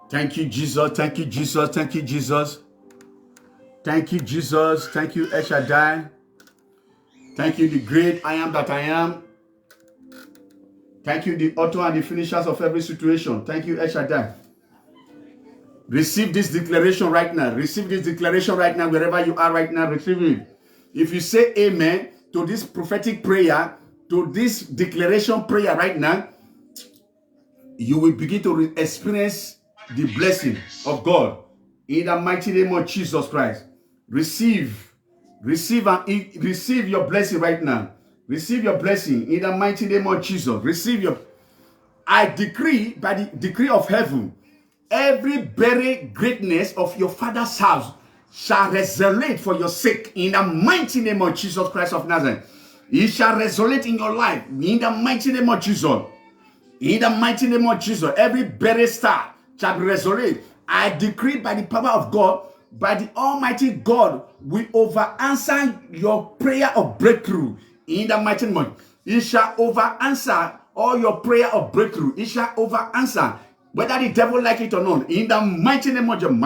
Thank you, Jesus. Thank you, Jesus. Thank you, Jesus. Thank you, Jesus. Thank you, El Shaddai. Thank you, the great I am that I am. Thank you, the author and the finishers of every situation. Thank you, El Shaddai. Receive this declaration right now. Receive this declaration right now, wherever you are right now. Receive it. If you say amen to this prophetic prayer, to this declaration prayer right now, you will begin to experience the blessing of God in the mighty name of Jesus Christ. Receive your blessing right now. Receive your blessing in the mighty name of Jesus. I decree by the decree of heaven, every buried greatness of your father's house shall resurrect for your sake in the mighty name of Jesus Christ of Nazareth. It shall resurrect in your life in the mighty name of Jesus. In the mighty name of Jesus, every buried star shall be resurrected. I decree by the power of God, by the Almighty God, will over answer your prayer of breakthrough. In the mighty name of Jesus, it shall over answer all your prayer of breakthrough. It shall over answer, whether the devil like it or not. In the mighty name of Jesus,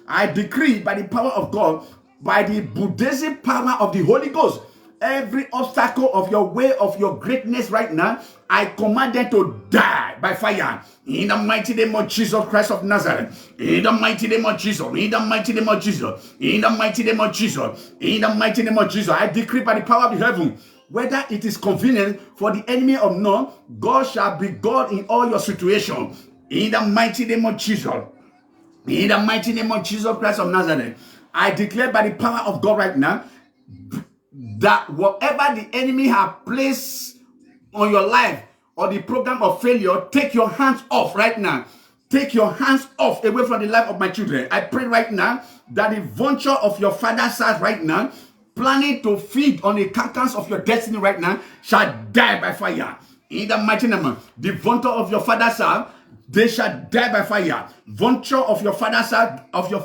I decree by the power of God, by the Buddhism power of the Holy Ghost, every obstacle of your way of your greatness right now, I command them to die by fire. In the mighty name of Jesus Christ of Nazareth. In the mighty name of Jesus. In the mighty name of Jesus. In the mighty name of Jesus. In the mighty name of Jesus. I decree by the power of the heaven, whether it is convenient for the enemy or not, God shall be God in all your situations. In the mighty name of Jesus. In the mighty name of Jesus Christ of Nazareth. I declare by the power of God right now, that whatever the enemy has placed on your life or the program of failure, take your hands off right now. Take your hands off away from the life of my children. I pray right now that the venture of your father's house right now, planning to feed on the carcass of your destiny right now, shall die by fire. In the mighty name of the venture of your father's house, they shall die by fire. Venture of your father's house, of your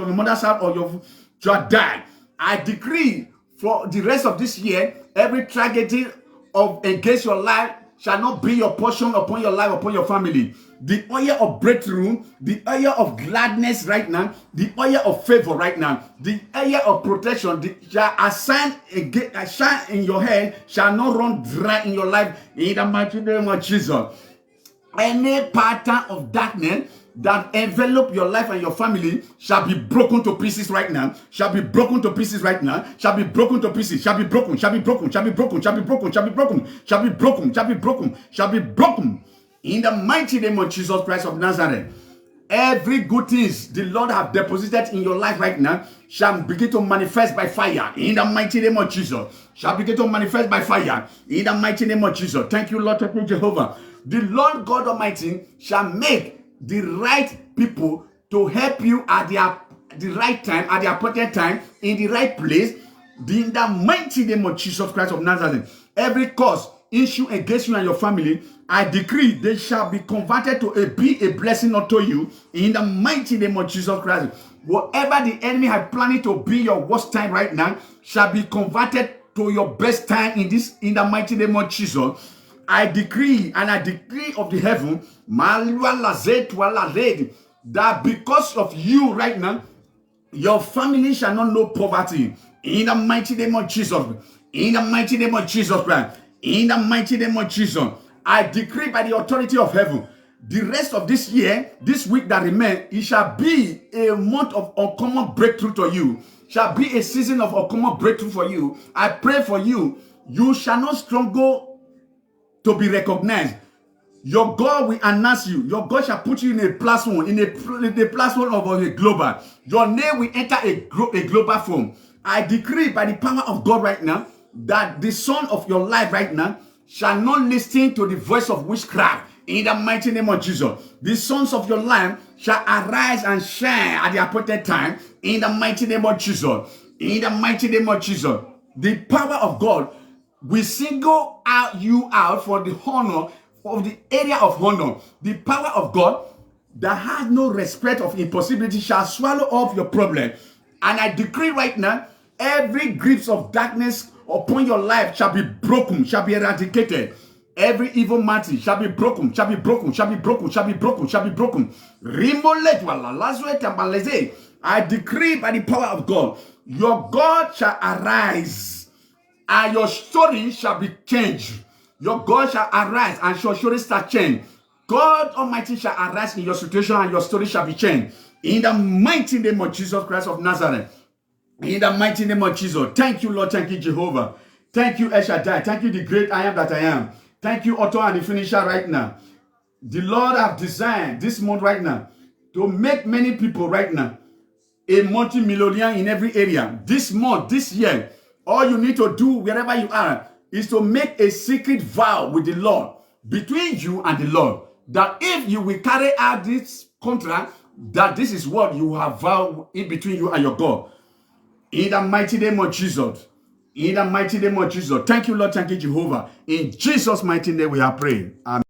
mother's house, or your shall die. I decree for the rest of this year, every tragedy of against your life shall not be your portion upon your life, upon your family. The oil of breakthrough, the oil of gladness right now, the oil of favor right now, the oil of protection shall shine in your head, shall not run dry in your life. In the mighty name of Jesus. Any pattern of darkness that envelop your life and your family shall be broken to pieces right now. Shall be broken to pieces right now. Shall be broken to pieces. Shall be broken. Shall be broken. Shall be broken. Shall be broken. Shall be broken. Shall be broken. Shall be broken. Shall be broken. In the mighty name of Jesus Christ of Nazareth. Every good things the Lord have deposited in your life right now shall begin to manifest by fire. In the mighty name of Jesus. Shall begin to manifest by fire. In the mighty name of Jesus. Thank you, Lord. Thank you, Jehovah. The Lord God Almighty shall make the right people to help you at the right time, at the appointed time, in the right place. In the mighty name of Jesus Christ of Nazareth. Every cause, issue against you and your family, I decree they shall be converted to be a blessing unto you. In the mighty name of Jesus Christ. Whatever the enemy has planned to be your worst time right now shall be converted to your best time in the mighty name of Jesus. I decree and I decree of the heaven that because of you right now, your family shall not know poverty. In the mighty name of Jesus. In the mighty name of Jesus Christ. In the mighty name of Jesus. I decree by the authority of heaven, the rest of this year, this week that remains, it shall be a month of uncommon breakthrough to you. Shall be a season of uncommon breakthrough for you. I pray for you. You shall not struggle to be recognized. Your God will announce you. Your God shall put you in a platform, in the platform of a global. Your name will enter a global form. I decree by the power of God right now that the son of your life right now shall not listen to the voice of witchcraft. In the mighty name of Jesus. The sons of your life shall arise and shine at the appointed time. In the mighty name of Jesus. In the mighty name of Jesus. The power of God will single you out for the honor of the area of honor. The power of God that has no respect of impossibility shall swallow up your problem. And I decree right now, every grips of darkness upon your life shall be broken, shall be eradicated. Every evil mountain shall be broken, shall be broken, shall be broken, shall be broken, shall be broken. I decree by the power of God, your God shall arise, and your story shall be changed. Your God shall arise, and your story shall change. God Almighty shall arise in your situation, and your story shall be changed. In the mighty name of Jesus Christ of Nazareth. In the mighty name of Jesus. Thank you, Lord. Thank you, Jehovah. Thank you, El Shaddai. Thank you, the great I am that I am. Thank you, author and the finisher right now. The Lord have designed this month right now to make many people right now a multi-millionaire in every area. This month, this year, all you need to do wherever you are is to make a secret vow with the Lord between you and the Lord, that if you will carry out this contract, that this is what you have vowed in between you and your God. In the mighty name of Jesus. In the mighty name of Jesus. Thank you, Lord. Thank you, Jehovah. In Jesus' mighty name we are praying. Amen.